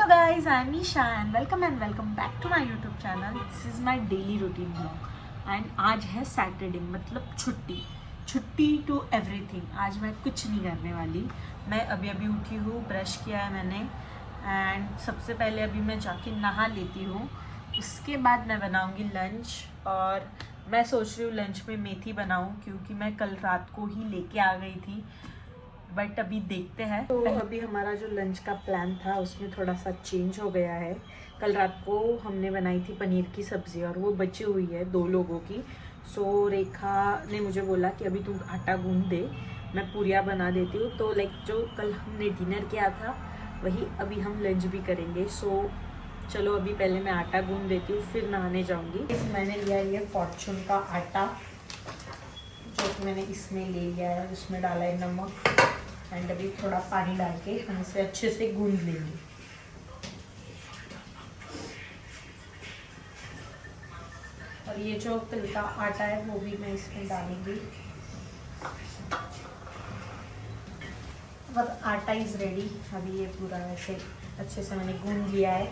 Hello guys, I'm Isha and welcome back to my YouTube channel. This is my daily routine vlog and आज है Saturday मतलब छुट्टी to everything. आज मैं कुछ नहीं करने वाली। मैं अभी उठी हूँ, ब्रश किया है मैंने एंड सबसे पहले अभी मैं जाके नहा लेती हूँ। उसके बाद मैं बनाऊँगी लंच और मैं सोच रही हूँ लंच में मेथी बनाऊँ क्योंकि मैं कल रात को ही लेके आ गई थी, बट अभी देखते हैं। तो अभी हमारा जो लंच का प्लान था उसमें थोड़ा सा चेंज हो गया है। कल रात को हमने बनाई थी पनीर की सब्ज़ी और वो बची हुई है 2 लोगों की। सो रेखा ने मुझे बोला कि अभी तुम आटा गूंद दे, मैं पूरियाँ बना देती हूँ। तो लाइक जो कल हमने डिनर किया था वही अभी हम लंच भी करेंगे। सो चलो अभी पहले मैं आटा गूंद देती हूँ, फिर नहाने जाऊँगी। मैंने लिया ये फॉर्चून का आटा जो कि मैंने इसमें ले लिया है, उसमें डाला है नमक एंड अभी थोड़ा पानी डाल के हम इसे अच्छे से गूंद लेंगे। और ये जो तिल का आटा है वो भी मैं इसमें डालूंगी। और आटा इज़ रेडी। अभी ये पूरा ऐसे अच्छे से मैंने गूंद लिया है।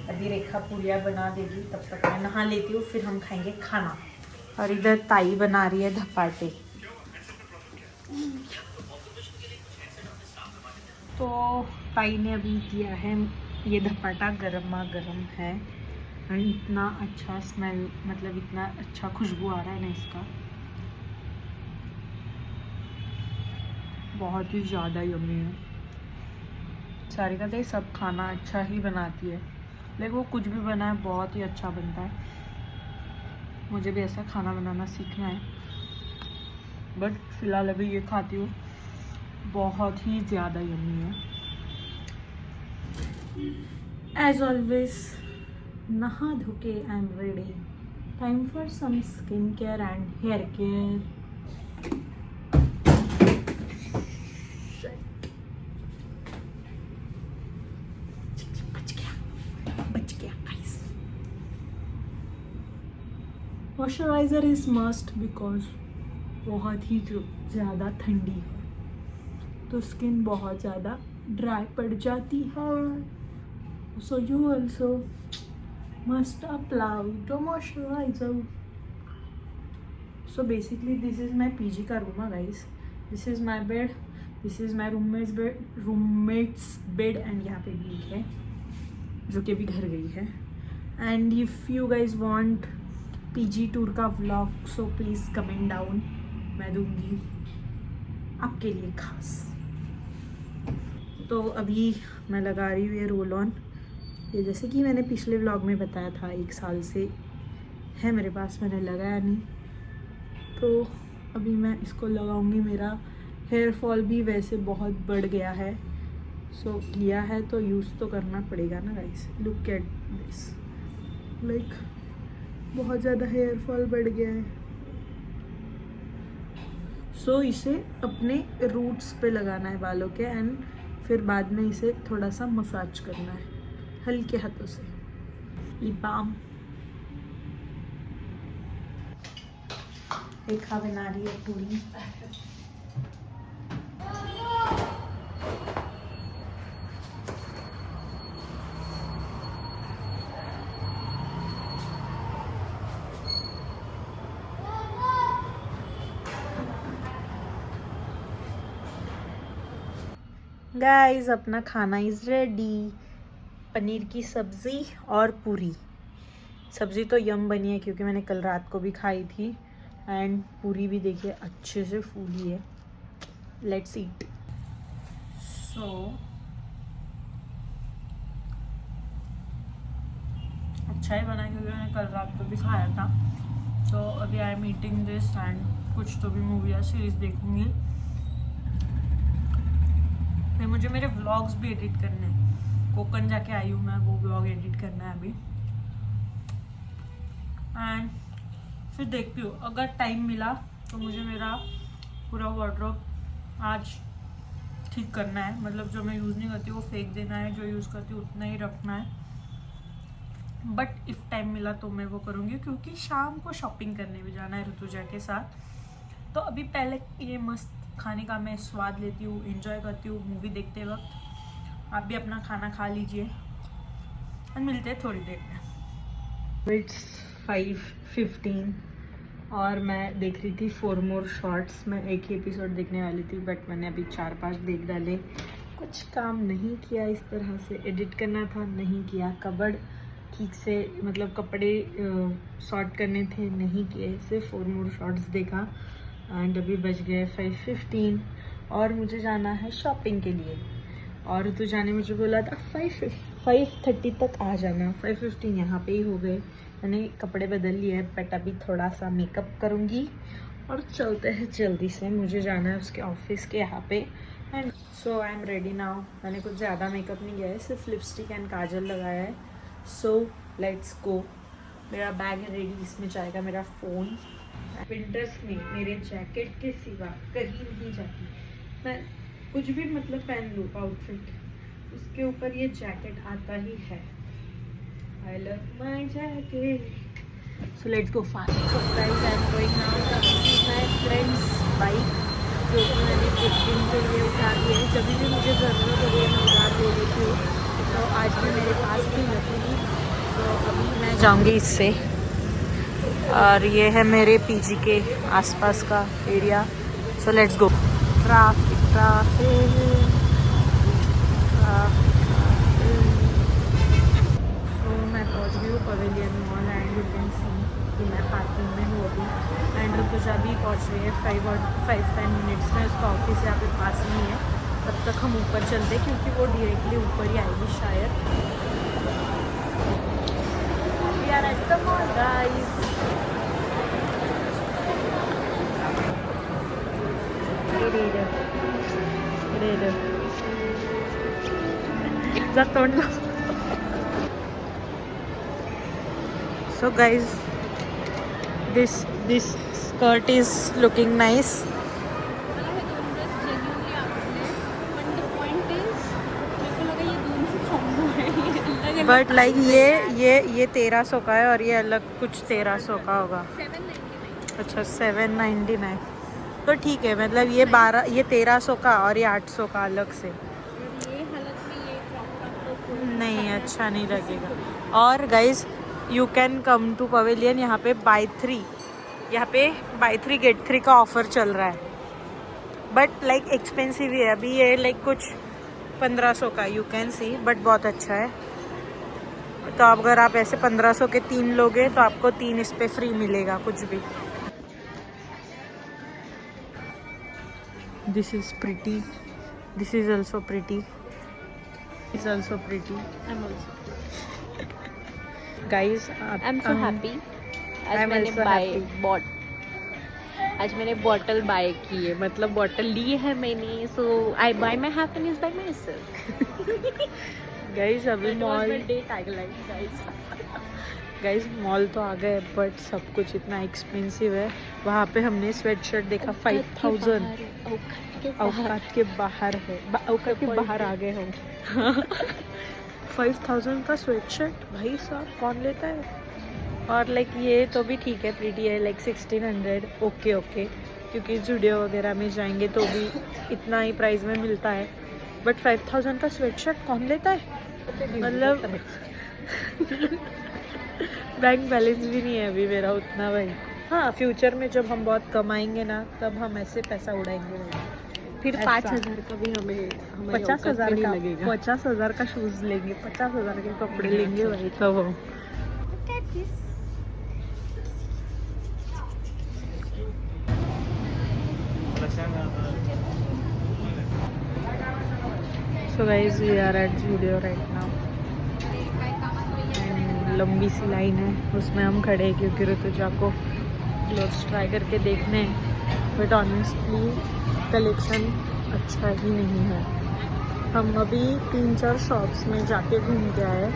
अभी रेखा पूरियाँ बना देगी, तब तक मैं नहा लेती हूँ, फिर हम खाएंगे खाना। और इधर ताई बना रही है धपाटे। तो ताई ने अभी किया है ये धपाटा, गरमा गरम है एंड इतना अच्छा स्मेल, मतलब इतना अच्छा खुशबू आ रहा है ना इसका, बहुत ही ज़्यादा यम्मी है। सारिका तो सब खाना अच्छा ही बनाती है, लेकिन वो कुछ भी बनाए बहुत ही अच्छा बनता है। मुझे भी ऐसा खाना बनाना सीखना है, बट फिलहाल अभी ये खाती हूँ, बहुत ही ज़्यादा यम्मी है। एज ऑलवेज नहा धो के I am ready. Time for some skin care and hair care. बच गया guys. Moisturiser is must because बहुत ही ज़्यादा ठंडी है तो स्किन बहुत ज़्यादा ड्राई पड़ जाती है। So you also must apply the moisturiser. So basically this is my PG का रूम है guys. This is my bed, this is my roommates bed and यहाँ पे भी एक है जो कि अभी घर गई है। And if you guys want PG tour का vlog so please comment down, मैं दूंगी आपके लिए खास। तो अभी मैं लगा रही हूँ ये रोल ऑन। ये जैसे कि मैंने पिछले व्लॉग में बताया था 1 साल से है मेरे पास, मैंने लगाया नहीं, तो अभी मैं इसको लगाऊंगी। मेरा हेयर फॉल भी वैसे बहुत बढ़ गया है, सो लिया है तो यूज़ तो करना पड़ेगा ना guys. Look at this, like बहुत ज़्यादा हेयर फॉल बढ़ गया है। सो इसे अपने रूट्स पे लगाना है बालों के एंड फिर बाद में इसे थोड़ा सा मसाज करना है हल्के हाथों से। Lip balm. रेखा बना रही है पूरी। गाइस अपना खाना इज़ रेडी। पनीर की सब्ज़ी और पूरी। सब्ज़ी तो यम बनी है क्योंकि मैंने कल रात को भी खाई थी एंड पूरी भी देखिए अच्छे से फूली है। Let's eat. सो अच्छा ही बना है क्योंकि मैंने कल रात को भी खाया था। तो अभी I am eating this and कुछ तो भी मूवी या सीरीज़ देखूँगी। फिर मुझे मेरे व्लॉग्स भी एडिट करने हैं। कोकण जाके आई हूँ मैं, वो व्लॉग एडिट करना है अभी एंड फिर देखती हूँ अगर टाइम मिला तो मुझे मेरा पूरा वार्डरोब आज ठीक करना है। मतलब जो मैं यूज़ नहीं करती वो फेंक देना है, जो यूज़ करती हूँ उतना ही रखना है। बट इफ़ टाइम मिला तो मैं वो करूँगी क्योंकि शाम को शॉपिंग करने भी जाना है ऋतुजा के साथ। तो अभी पहले ये मस्त खाने का मैं स्वाद लेती हूँ, एंजॉय करती हूँ मूवी देखते वक्त। आप भी अपना खाना खा लीजिए और मिलते हैं थोड़ी देर में। इट्स 5:15 और मैं देख रही थी 4 मोर शॉर्ट्स। मैं एक ही एपिसोड देखने वाली थी बट मैंने अभी 4-5 देख डाले। कुछ काम नहीं किया, इस तरह से एडिट करना था, नहीं किया। कबर्ड ठीक से मतलब कपड़े सॉर्ट करने थे, नहीं किए, सिर्फ 4 मोर शॉर्ट्स देखा। एंड अभी बज गए 5:15 और मुझे जाना है शॉपिंग के लिए। और ऋतु जाने मुझे बोला था 5:30 तक आ जाना। 5:15 यहाँ पे ही हो गए। मैंने कपड़े बदल लिए बट अभी थोड़ा सा मेकअप करूँगी और चलते हैं जल्दी से। मुझे जाना है उसके ऑफिस के यहाँ पे। And so I am ready now. मैंने कुछ ज़्यादा मेकअप नहीं किया है, सिर्फ लिपस्टिक एंड काजल लगाया है। So let's go. मेरा बैग है रेडी, इसमें जाएगा मेरा फ़ोन। विंटर्स में मेरे जैकेट के सिवा कहीं नहीं जाती मैं। कुछ भी मतलब पहन लूँ आउटफिट, उसके ऊपर ये जैकेट आता ही है। I love my jacket. So let's go fast. So guys I am going now. My friends bike जो कि मैंने एक दिन के लिए उठा ली है। जब भी मुझे ज़रूरत हो मैं उधार दे देती हूँ, तो आज भी मेरे पास थी लकीली। तो अभी मैं जाऊँगी इससे। और ये है मेरे पीजी के आसपास का area. So let's go. Traffic so मैं पहुंच गई हूँ pavilion mall and you can see कि मैं पार्किंग में हूँ अभी। एंड ऋतुजा भी पहुँच रही है 5-10 मिनट्स में। उसका ऑफिस यहाँ पे पास नहीं है। तब तक हम ऊपर चलते क्योंकि वो डायरेक्टली ऊपर ही आएगी शायद। We are at the mall guys. So guys, this skirt is looking nice. But like ये 1300 का है और ये अलग कुछ 1300 का होगा। 799। अच्छा 799 तो ठीक है। मतलब ये 1300 का और ये 800 का अलग से। ये हालत में ये क्रॉप टॉप नहीं अच्छा नहीं लगेगा। और guys you can come to pavilion. यहाँ पे बाय 3 गेट 3 का ऑफर चल रहा है। बट लाइक एक्सपेंसिव है अभी ये, लाइक कुछ 1500 का यू कैन सी। बट बहुत अच्छा है। तो अगर आप ऐसे 1500 के 3 लोगे तो आपको 3 इस पे फ्री मिलेगा कुछ भी। This is pretty, this is also pretty, is also pretty. Guys I am so happy. आज मैंने बॉटल बाय की है, मतलब बॉटल ली है मैंने। So I buy my happiness by myself. Guys अभी मॉल गाइज मॉल तो आ गए बट सब कुछ इतना एक्सपेंसिव है। वहाँ पे हमने स्वेट शर्ट देखा 5000। औकात के बाहर है, औकात के बाहर आ गए हम। 5000 का स्वेट शर्ट भाई साहब कौन लेता है। और लाइक ये तो भी ठीक है, प्रीटी है, लाइक 1600 ओके क्योंकि जूडियो वगैरह में जाएंगे तो भी इतना ही प्राइस में मिलता है। बट 5000 का स्वेट शर्ट कौन लेता है। मतलब बैंक बैलेंस भी नहीं है अभी मेरा उतना भाई। हाँ फ्यूचर में जब हम बहुत कमाएंगे ना तब हम ऐसे पैसा उड़ाएंगे भाई। फिर 5000 का भी हमें 50,000 का लगेगा। 50,000 का शूज लेंगे, 50,000 के कपड़े लेंगे भाई तब हम। So guys, we are at Zudio right now. लंबी सी लाइन है, उसमें हम खड़े हैं क्योंकि ऋतुजा को क्लोथ्स ट्राई करके देखने हैं। बट ऑनेस्टली कलेक्शन अच्छा ही नहीं है। हम अभी 3-4 शॉप्स में जाके घूम के आए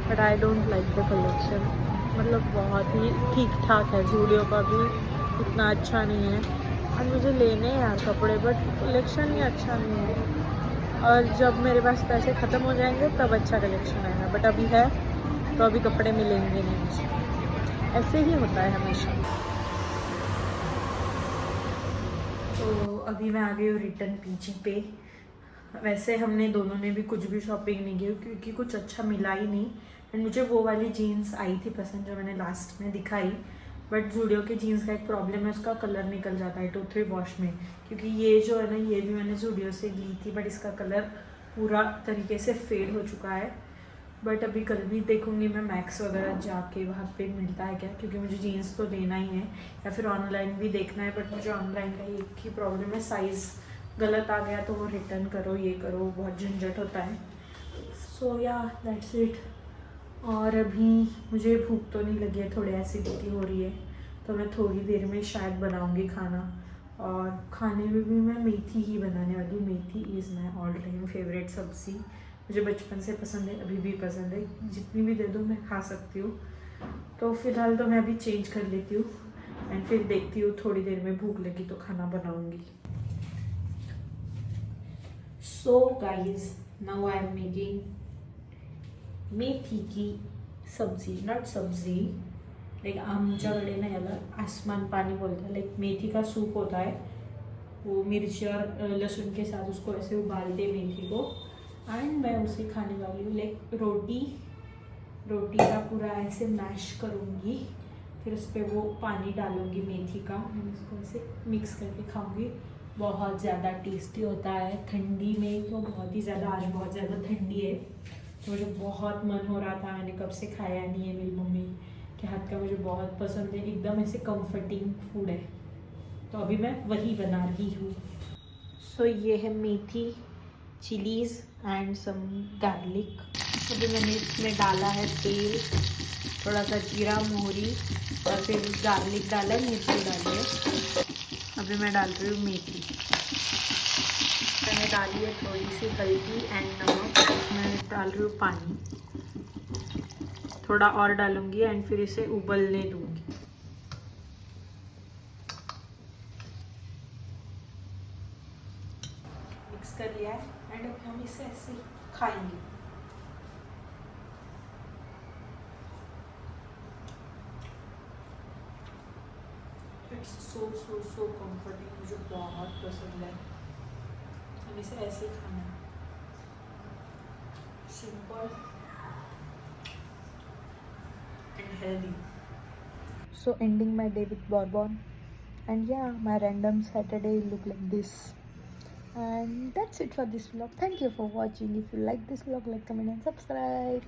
but I don't like the collection. मतलब बहुत ही ठीक ठाक है, जूडियो का भी इतना अच्छा नहीं है। और मुझे लेने हैं यार कपड़े बट कलेक्शन ही अच्छा नहीं है। और जब मेरे पास पैसे ख़त्म हो जाएंगे तब अच्छा कलेक्शन आएगा। बट अभी है तो अभी कपड़े मिलेंगे नहीं मुझे। ऐसे ही होता है हमेशा। तो अभी मैं आ गई हूँ रिटर्न पीजी पे। वैसे हमने दोनों ने भी कुछ भी शॉपिंग नहीं की क्योंकि कुछ अच्छा मिला ही नहीं। एंड मुझे वो वाली जीन्स आई थी पसंद जो मैंने लास्ट में दिखाई, बट जूडियो के जीन्स का एक प्रॉब्लम है, उसका कलर निकल जाता है 2-3 वॉश में, क्योंकि ये जो है ना ये भी मैंने जूडियो से ली थी, बट इसका कलर पूरा तरीके से फेड हो चुका है। बट अभी कल भी देखूंगी मैं मैक्स वगैरह जाके वहाँ पे मिलता है क्या, क्योंकि मुझे जीन्स तो लेना ही है, या फिर ऑनलाइन भी देखना है। बट मुझे ऑनलाइन का एक ही प्रॉब्लम है, साइज़ गलत आ गया तो वो रिटर्न करो, ये करो, बहुत झंझट होता है। सो या दैट्स इट। और अभी मुझे भूख तो नहीं लगी है, थोड़ी एसिडिटी हो रही है, तो मैं थोड़ी देर में शायद बनाऊंगी खाना। और खाने में भी मैं मेथी ही बनाने वाली हूँ। Methi is my all time favourite sabzi, मुझे बचपन से पसंद है, अभी भी पसंद है, जितनी भी दे दो मैं खा सकती हूँ। तो फिलहाल तो मैं अभी चेंज कर लेती हूँ एंड फिर देखती हूँ, थोड़ी देर में भूख लगी तो खाना बनाऊंगी। So guys, now I am making methi की सब्जी, नॉट सब्जी, लाईक आमच्याकडे ना याला आसमान पानी बोलते हैं। लाईक मेथी का सूप होता है, वो मिर्ची और लहसुन के साथ उसको ऐसे उबालते मेथी को, एंड मैं उसे खाने वाली हूँ। लाइक रोटी का पूरा ऐसे मैश करूँगी, फिर उस पर वो पानी डालूँगी मेथी का, मैं उसको ऐसे मिक्स करके खाऊँगी। बहुत ज़्यादा टेस्टी होता है, ठंडी में तो बहुत ही ज़्यादा, आज बहुत ज़्यादा ठंडी है तो मुझे बहुत मन हो रहा था, मैंने कब से खाया नहीं है। मेरी मम्मी के हाथ का मुझे बहुत पसंद है, एकदम ऐसे कंफर्टिंग फूड है, तो अभी मैं वही बना रही हूँ। सो ये है मेथी, चिलीज़ एंड सम गार्लिक। अभी मैंने इसमें डाला है तेल, थोड़ा सा जीरा मोहरी और फिर गार्लिक डाला, मिर्ची डाली है। अभी मैं डाल रही हूँ मेथी, मैंने डाली है थोड़ी सी हल्दी एंड नमक, मैं डाल रही हूँ पानी, थोड़ा और डालूंगी एंड फिर इसे उबलने दूंगी। मिक्स कर लिया है एंड अब हम इसे ऐसे खाएंगे। It's so so so comforting, मुझे बहुत पसंद है। हम इसे ऐसे ही खाना है, simple and healthy. So ending my day with bourbon, and yeah, my random Saturday look like this. And that's it for this vlog. Thank you for watching. If you like this vlog, like, comment and subscribe.